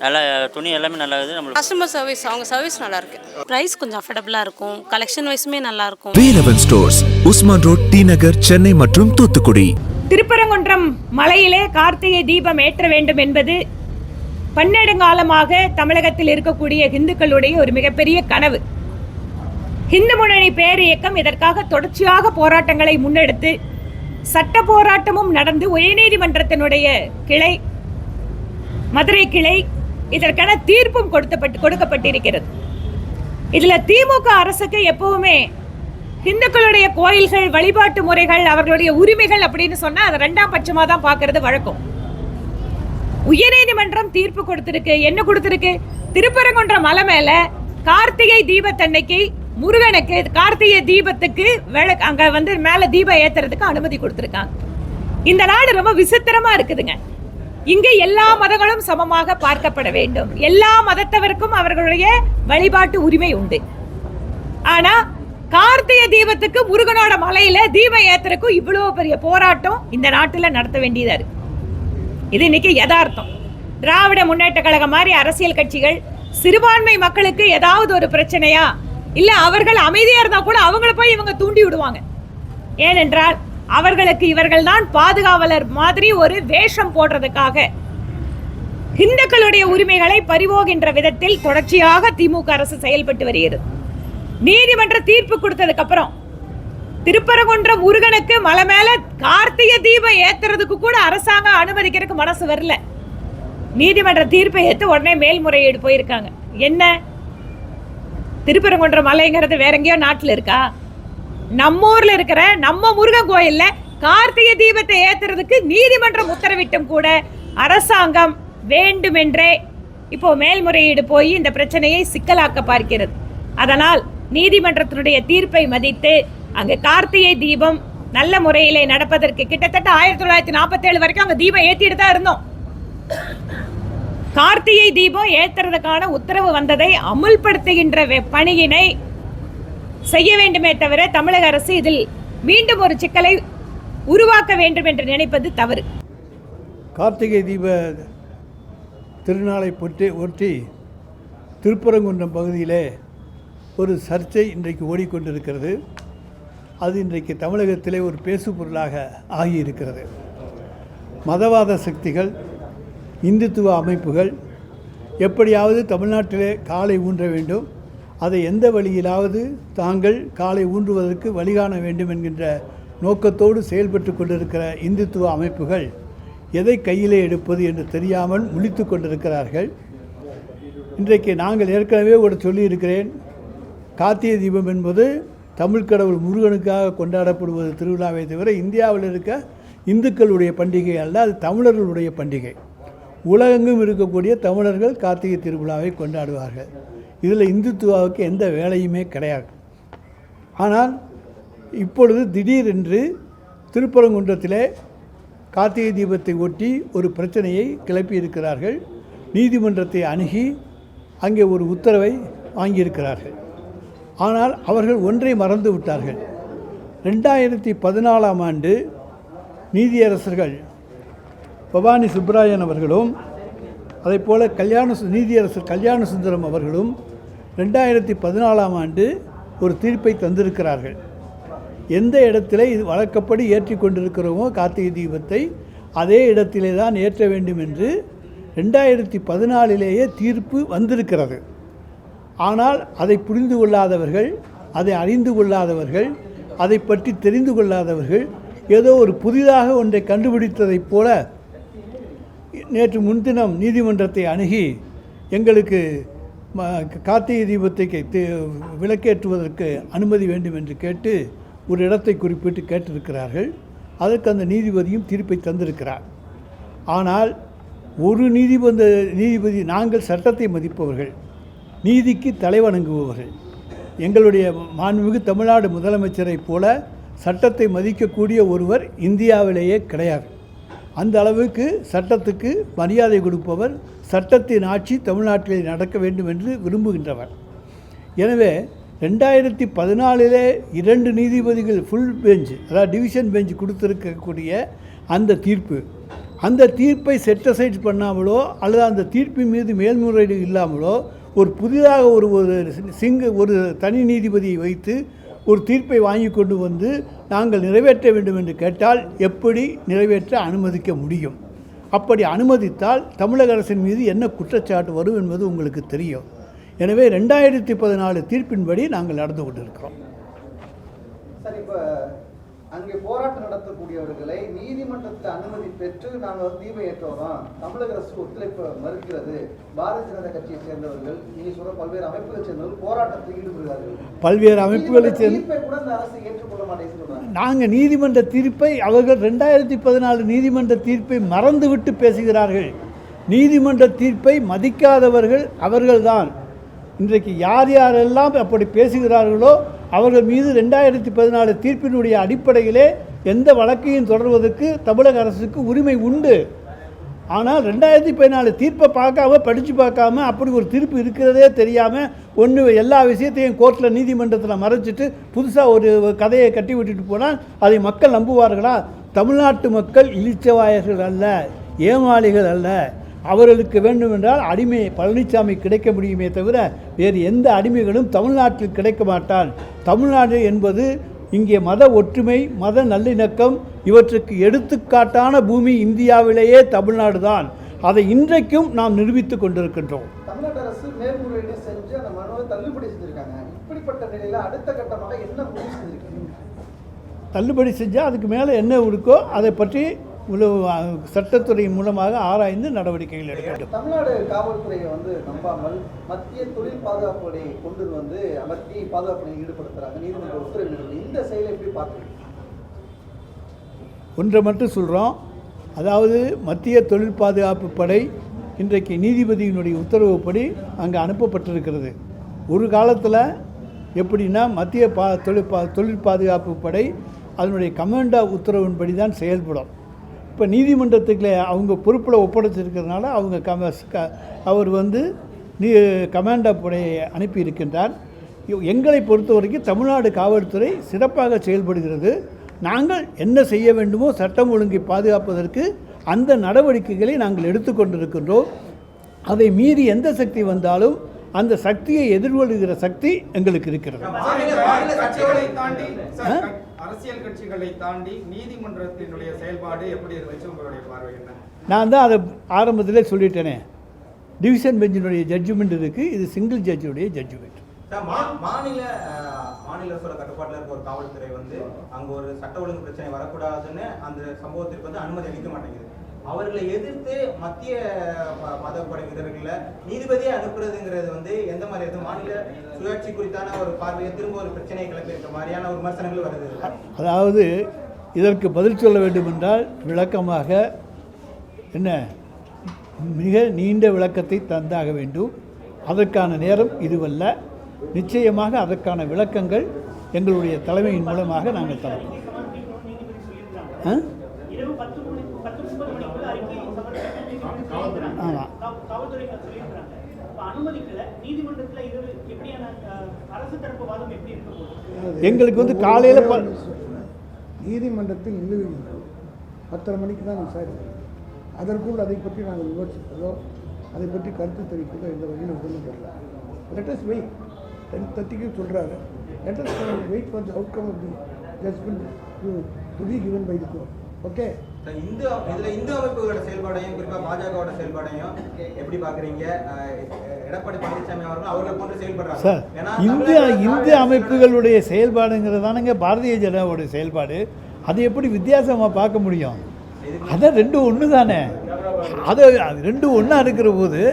நல்லா துணி எல்லாமே நல்லா இருக்குது. நம்மளுக்கு கஸ்டமர் சர்வீஸ் அவங்க சர்வீஸ் நல்லாயிருக்கு. ப்ரைஸ் கொஞ்சம் அஃபோர்டபுளாக இருக்கும். கலெக்ஷன் வைஸுமே நல்லாயிருக்கும். Velavan stores, Usman road, T Nagar, Chennai மற்றும் தூத்துக்குடி. திருப்பரங்குன்றம் மலையிலே கார்த்திகை தீபம் ஏற்ற வேண்டும் என்பது பன்னெடுங்காலமாக தமிழகத்தில் இருக்கக்கூடிய இந்துக்களுடைய ஒரு மிகப்பெரிய கனவு. இந்து முன்னணி பேர் இயக்கம் இதற்காக தொடர்ச்சியாக போராட்டங்களை முன்னெடுத்து சட்ட போராட்டமும் நடந்து உயர்நீதிமன்றத்தினுடைய கிளை, மதுரை கிளை இதற்கான தீர்ப்பும் கொடுக்கப்பட்டிருக்கிறது. இதில் திமுக அரசுக்கு எப்பவுமே இந்துக்களுடைய கோயில்கள், வழிபாட்டு முறைகள், அவர்களுடைய உரிமைகள் அப்படின்னு சொன்னால் அதை ரெண்டாம் பட்சமாக தான் பார்க்கறது வழக்கம். உயர்நீதிமன்றம் தீர்ப்பு கொடுத்திருக்கு. என்ன கொடுத்திருக்கு? திருப்பரங்குன்றம் மலை மேல கார்த்திகை தீபத்தன்னைக்கு முருகனுக்கு கார்த்திகை தீபத்துக்கு அங்க மேல தீபம் ஏத்துறதுக்கு அனுமதி கொடுத்திருக்காங்க. இந்த நாடு ரொம்ப விசித்திரமா இருக்குதுங்க. இங்கு எல்லா மதங்களும் சமமாக பார்க்கப்பட வேண்டும். எல்லா மதத்தவருக்கும் அவர்களுடைய வழிபாட்டு உரிமை உண்டு. ஆனா கார்த்திகை தீபத்துக்கு முருகனோட மலையில தீபம் ஏத்துறதுக்கும் இவ்வளவு பெரிய போராட்டம் இந்த நாட்டுல நடத்த வேண்டியதா இருக்கு. இது இன்னைக்கு யதார்த்தம். திராவிட முன்னேற்ற கழகம் மாதிரி அரசியல் கட்சிகள் சிறுபான்மை மக்களுக்கு ஏதாவது ஒரு பிரச்சனையா, இல்ல அவர்கள் அமைதியா இருந்தா கூட அவங்கள போய் இவங்க தூண்டி விடுவாங்க. ஏனென்றால் அவர்களுக்கு இவர்கள் தான் பாதுகாவலர் மாதிரி ஒரு வேஷம் போடுறதுக்காக இந்துக்களுடைய உரிமைகளை பறிவோகின்ற விதத்தில் தொடர்ச்சியாக திமுக அரசு செயல்பட்டு வருகிறது. நீதிமன்ற தீர்ப்பு கொடுத்ததுக்கு அப்புறம் திருப்பரங்குன்றம் முருகனுக்கு மலை மேல கார்த்திகை தீபம் ஏத்துறதுக்கு கூட அரசாங்கம் அனுமதிக்கிறதுக்கு மனசு வரல. நீதிமன்ற தீர்ப்பை ஏற்று உடனே மேல்முறையீடு போயிருக்காங்க. என்ன, திருப்பரங்குன்றம் மலைங்கிறது வேற எங்கேயோ நாட்டில் இருக்கா? நம்ம ஊர்ல இருக்கிற நம்ம முருகன் கோயில்ல கார்த்திகை தீபத்தை ஏத்துறதுக்கு நீதிமன்றம் உத்தரவிட்டும் கூட அரசாங்கம் வேண்டுமென்றே இப்போ மேல்முறையீடு போய் இந்த பிரச்சனையை சிக்கலாக்க பார்க்கிறது. அதனால் நீதிமன்றத்தினுடைய தீர்ப்பை மதித்து அங்கே கார்த்திகை தீபம் நல்ல முறையிலே நடப்பதற்கு கிட்டத்தட்ட 1947 வரைக்கும் அங்கே தீபம் ஏற்றிட்டு தான் இருந்தோம். கார்த்திகை தீபம் ஏற்றுறதுக்கான உத்தரவு வந்ததை அமுல்படுத்துகின்ற பணியினை செய்ய வேண்டுமே தவிர தமிழக அரசு இதில் மீண்டும் ஒரு சிக்கலை உருவாக்க வேண்டும் என்று நினைப்பது தவறு. கார்த்திகை தீப திருநாளை ஒட்டி திருப்பரங்குன்றம் பகுதியிலே ஒரு சர்ச்சை இன்றைக்கு ஓடிக்கொண்டிருக்கிறது. அது இன்றைக்கு தமிழகத்திலே ஒரு பேசு பொருளாக ஆகியிருக்கிறது. மதவாத சக்திகள், இந்துத்துவ அமைப்புகள் எப்படியாவது தமிழ்நாட்டிலே காலை ஊன்ற வேண்டும், அதை எந்த வழியிலாவது தாங்கள் காலை ஊன்றுவதற்கு வழிகாண வேண்டும் என்கின்ற நோக்கத்தோடு செயல்பட்டு கொண்டிருக்கிற இந்துத்துவ அமைப்புகள் எதை கையிலே எடுப்பது என்று தெரியாமல் முழித்து கொண்டிருக்கிறார்கள். இன்றைக்கு நாங்கள் ஏற்கனவே ஒரு சொல்லியிருக்கிறேன், கார்த்திகை தீபம் என்பது தமிழ் கடவுள் முருகனுக்காக கொண்டாடப்படுவது திருவிழாவை தவிர இந்தியாவில் இருக்க இந்துக்களுடைய பண்டிகை அல்ல, அது தமிழர்களுடைய பண்டிகை. உலகெங்கும் இருக்கக்கூடிய தமிழர்கள் கார்த்திகை திருவிழாவை கொண்டாடுவார்கள். இதில் இந்துத்துவாவுக்கு எந்த வேலையுமே கிடையாது. ஆனால் இப்பொழுது திடீரென்று திருப்பரங்குன்றத்திலே கார்த்திகை தீபத்தை ஒட்டி ஒரு பிரச்சனையை கிளப்பியிருக்கிறார்கள். நீதிமன்றத்தை அணுகி அங்கே ஒரு உத்தரவை வாங்கியிருக்கிறார்கள். ஆனால் அவர்கள் ஒன்றை மறந்து விட்டார்கள். 2014ஆம் ஆண்டு நீதியரசர்கள் பவானி சுப்ராயன் அவர்களும் அதைப்போல் நீதியரசர் கல்யாண சுந்தரம் அவர்களும் 2014ஆம் ஆண்டு ஒரு தீர்ப்பை தந்திருக்கிறார்கள். எந்த இடத்துல இது வழக்கப்படி ஏற்றி கொண்டிருக்கிறோமோ கார்த்திகை தீபத்தை அதே இடத்திலே தான் ஏற்ற வேண்டும் என்று 2014லேயே தீர்ப்பு வந்திருக்கிறது. ஆனால் அதை புரிந்து கொள்ளாதவர்கள், அதை அறிந்து கொள்ளாதவர்கள், அதை பற்றி தெரிந்து கொள்ளாதவர்கள் ஏதோ ஒரு புதிதாக ஒன்றை கண்டுபிடித்ததைப் போல நேற்று முன்தினம் நீதிமன்றத்தை அணுகி எங்களுக்கு கார்த்திகை தீபத்தை விளக்கேற்றுவதற்கு அனுமதி வேண்டும் என்று கேட்டு ஒரு இடத்தை குறிப்பிட்டு கேட்டிருக்கிறார்கள். அதற்கு அந்த நீதிபதியும் தீர்ப்பை தந்திருக்கிறார். ஆனால் ஒரு நீதிபதி நாங்கள் சட்டத்தை மதிப்பவர்கள், நீதிக்கு தலைவணங்குபவர்கள். எங்களுடைய மாண்புமிகு தமிழ்நாடு முதலமைச்சரைப் போல சட்டத்தை மதிக்கக்கூடிய ஒருவர் இந்தியாவிலேயே கிடையாது. அந்த அளவுக்கு சட்டத்துக்கு மரியாதை கொடுப்பவர், சட்டத்தின் ஆட்சி தமிழ்நாட்டிலே நடக்க வேண்டும் என்று விரும்புகின்றவர். எனவே 2014 2 நீதிபதிகள் ஃபுல் பெஞ்ச், அதாவது டிவிஷன் பெஞ்ச் கொடுத்திருக்கக்கூடிய அந்த தீர்ப்பு அந்த தீர்ப்பை செட்டிசைட் பண்ணாமலோ அல்லது அந்த தீர்ப்பின் மீது மேல்முறையீடு இல்லாமலோ ஒரு புதிதாக ஒரு தனி நீதிபதியை வைத்து ஒரு தீர்ப்பை வாங்கி கொண்டு வந்து நாங்கள் நிறைவேற்ற வேண்டும் என்று கேட்டால் எப்படி நிறைவேற்ற அனுமதிக்க முடியும்? அப்படி அனுமதித்தால் தமிழக அரசின் மீது என்ன குற்றச்சாட்டு வரும் என்பது உங்களுக்கு தெரியும். எனவே 2014 தீர்ப்பின்படி நாங்கள் நடந்து கொண்டிருக்கிறோம். சார், இப்போ அங்கே போராட்டம் நடத்தக்கூடியவர்களை நீதிமன்றத்தில் அனுமதி பெற்று நாங்கள் தீபம் ஏற்றுவோம், தமிழக அரசு ஒத்துழைப்பு மறுக்கிறது. பாரதிய ஜனதா கட்சியை சேர்ந்தவர்கள், நீங்க சொல்ற பல்வேறு அமைப்புகளை சேர்ந்தவர்கள் போராட்டத்தில் ஈடுபடுகிறார்கள். பல்வேறு அமைப்புகளை தீர்ப்பை கூட இந்த அரசு ஏற்றுக்கொள்ள மாட்டேங்குது சொல்றாங்க. நாங்கள் நீதிமன்ற தீர்ப்பை அவர்கள் 2014 நீதிமன்ற தீர்ப்பை மறந்துவிட்டு பேசுகிறார்கள். நீதிமன்ற தீர்ப்பை மதிக்காதவர்கள் அவர்கள்தான். இன்றைக்கு யார் யாரெல்லாம் அப்படி பேசுகிறார்களோ அவர்கள் மீது 2014 தீர்ப்பினுடைய அடிப்படையிலே எந்த வழக்கையும் தொடர்வதற்கு தமிழக அரசுக்கு உரிமை உண்டு. ஆனால் 2014 தீர்ப்பை படித்து பார்க்காம அப்படி ஒரு தீர்ப்பு இருக்கிறதே தெரியாமல் எல்லா விஷயத்தையும் கோர்ட்டில் நீதிமன்றத்தில் மறைச்சிட்டு புதுசாக ஒரு கதையை கட்டி விட்டுட்டு போனால் அதை மக்கள் நம்புவார்களா? தமிழ்நாட்டு மக்கள் இளிச்சவாயர்கள் அல்ல, ஏமாளிகள் அல்ல. அவர்களுக்கு வேண்டுமென்றால் அடிமை பழனிசாமி கிடைக்க முடியுமே தவிர வேறு எந்த அடிமைகளும் தமிழ்நாட்டில் கிடைக்க மாட்டான். தமிழ்நாடு என்பது இங்கே மத ஒற்றுமை, மத நல்லிணக்கம் இவற்றுக்கு எடுத்துக்காட்டான பூமி இந்தியாவிலேயே தமிழ்நாடு தான். அதை இன்றைக்கும் நாம் நிரூபித்துக் கொண்டிருக்கின்றோம். தமிழ்நாடு அரசு மேல்முறையீடு செஞ்சு அந்த மனுவை தள்ளுபடி செஞ்சிருக்காங்க. இப்படிப்பட்ட நிலையில் அடுத்த கட்டமாக என்ன முடிவு செஞ்சிருக்காங்க? தள்ளுபடி செஞ்சால் அதுக்கு மேலே என்ன இருக்கோ அதை பற்றி சட்டத்துறையின் மூலமாக ஆராய்ந்து நடவடிக்கைகள் எடுக்க வேண்டும். தமிழ்நாடு காவல்துறையை நம்பாமல் மத்திய தொழில் பாதுகாப்பு படையை கொண்டு அமர்த்தி பாதுகாப்பு ஈடுபடுத்துறாங்க, நீதிமன்ற உத்தரவு. இந்த செயலை எப்படி பார்க்குறீங்க? ஒன்றை மட்டும் சொல்கிறோம், அதாவது மத்திய தொழில் பாதுகாப்பு படை இன்றைக்கு நீதிபதியினுடைய உத்தரவுப்படி அங்கே அனுப்பப்பட்டிருக்கிறது. ஒரு காலத்தில் எப்படின்னா மத்திய தொழில் பாதுகாப்பு படை அதனுடைய கமாண்டா உத்தரவின்படி தான் செயல்படும். இப்போ நீதிமன்றத்துக்கு அவங்க பொறுப்பில் ஒப்படைச்சிருக்கிறதுனால அவர் கமாண்டா படையை அனுப்பியிருக்கின்றார். எங்களை பொறுத்த வரைக்கும் தமிழ்நாடு காவல்துறை சிறப்பாக செயல்படுகிறது. நாங்கள் என்ன செய்ய வேண்டுமோ சட்டம் ஒழுங்கை பாதுகாப்பதற்கு அந்த நடவடிக்கைகளை நாங்கள் எடுத்துக்கொண்டிருக்கின்றோம். அதை மீறி எந்த சக்தி வந்தாலும் அந்த சக்தியை எதிர்கொள்கிற சக்தி எங்களுக்கு இருக்கிறது. அரசியல் கட்சிகளை தாண்டி நீதிமன்றத்தினுடைய செயல்பாடு எப்படி இருந்துச்சு உங்களுடைய பார்வை என்ன? நான் தான் அதை ஆரம்பத்திலே சொல்லிட்டேனே, டிவிஷன் பெஞ்சினுடைய ஜட்ஜ்மெண்ட் இருக்குது, இது சிங்கிள் ஜட்ஜுடைய ஜட்ஜ்மெண்ட். மாநில அரசோட கட்டுப்பாட்டில் இருக்க ஒரு காவல்துறை அங்கே ஒரு சட்ட ஒழுங்கு பிரச்சனை வரக்கூடாதுன்னு அந்த சம்பவத்திற்கு அனுமதி அளிக்க மாட்டேங்குது. அவர்களை எதிர்த்து மத்திய பாதுகாப்பு வீரர்களை நீதிபதியை அனுப்புறதுங்கிறது எந்த மாதிரி மாநில சுயாட்சி குறித்தான ஒரு பார்வையை திரும்ப ஒரு பிரச்சனையை கிளப்பியிருக்க மாதிரியான ஒரு விமர்சனங்கள் வருது. அதாவது இதற்கு பதில் சொல்ல வேண்டும் என்றால் விளக்கமாக என்ன மிக நீண்ட விளக்கத்தை தந்தாக வேண்டும். அதற்கான நேரம் இதுவல்ல. நிச்சயமாக அதற்கான விளக்கங்கள் எங்களுடைய தலைமையின் மூலமாக நாங்கள் தரப்போம். எங்களுக்கு காலையில் நீதிமன்றத்தில் நிலுவையில் 10:30 மணிக்கு தான் விசாரிக்கிறோம். அதற்குள் அதை பற்றி நாங்கள் விமர்சிப்பதோ அதை பற்றி கருத்து தெரிவிப்பதோ எந்த வகையில் ஒன்றும் தெரியல. லெட்டஸ் வெயிட் 10:30க்கு சொல்கிறாரு. Let's wait for the outcome of the judgment to be given by the court. Okay, Hindu அமைப்புகளோட செயல்பாடையும் குறிப்பாக பாஜகவோட செயல்பாடையும் எப்படி பார்க்குறீங்க? எடப்பாடி பழனிசாமி அவர்களை போன்று செயல்படுறாங்க சார். இந்து அமைப்புகளுடைய செயல்பாடுங்கிறதானுங்க பாரதிய ஜனதாவுடைய செயல்பாடு. அது எப்படி வித்தியாசமாக பார்க்க முடியும்? அதான் ரெண்டும் ஒன்று தானே. அதை ரெண்டும் ஒன்றா இருக்கிற போது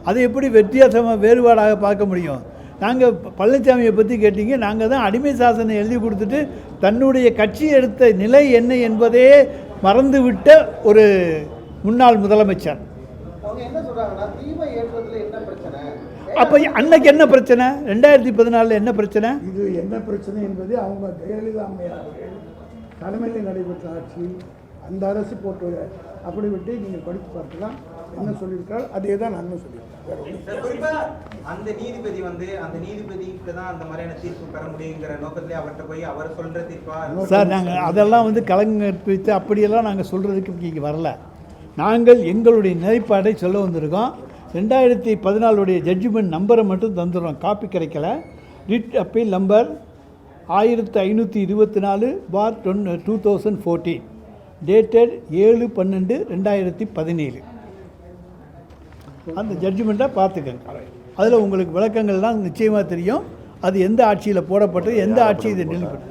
அதை எப்படி வித்தியாசமாக வேறுபாடாக பார்க்க முடியும்? நாங்கள் பழனிசாமியை பற்றி கேட்டீங்க, நாங்கள் தான் அடிமை சாசனம் எழுதி கொடுத்துட்டு தன்னுடைய கட்சி எடுத்த நிலை என்ன என்பதே மறந்துவிட்ட ஒரு முன்னாள் முதலமைச்சர். அப்போ அன்னைக்கு என்ன பிரச்சனை? 2014 என்ன பிரச்சனை? இது என்ன பிரச்சனை என்பது அவங்க ஜெயலலிதா அம்மையார் தலைமையில் நடைபெற்ற ஆட்சி, அந்த அரசு போட்டு அப்படி விட்டு நீங்கள் படித்து பார்க்கலாம். என்ன சொல்லியிருக்காரு அதே தான் நாங்கள் சொல்லியிருக்கோம். அந்த நீதிபதி அந்த நீதிபதிக்கு தான் அந்த மாதிரியான தீர்ப்பு பெற முடியுங்கிற நோக்கத்திலே அவர்கிட்ட போய் அவர் சொல்கிற தீர்ப்பா சார் நாங்கள் அதெல்லாம் கலங்கற்பித்து அப்படியெல்லாம் நாங்கள் சொல்கிறதுக்கு இங்கே வரல. நாங்கள் எங்களுடைய நிலைப்பாடை சொல்ல வந்திருக்கோம். 2014 ஜட்ஜ்மெண்ட் நம்பரை மட்டும் தந்துடுறோம், காப்பி கிடைக்கல. Writ appeal number 1524/2014 dated 7/12/2017. அந்த ஜட்ஜ்மெண்ட்டை பார்த்துக்கங்க. அதில் உங்களுக்கு விளக்கங்கள்லாம் நிச்சயமாக தெரியும். அது எந்த ஆட்சியில் போடப்பட்டது, எந்த ஆட்சி இதை நிலைப்பட்டு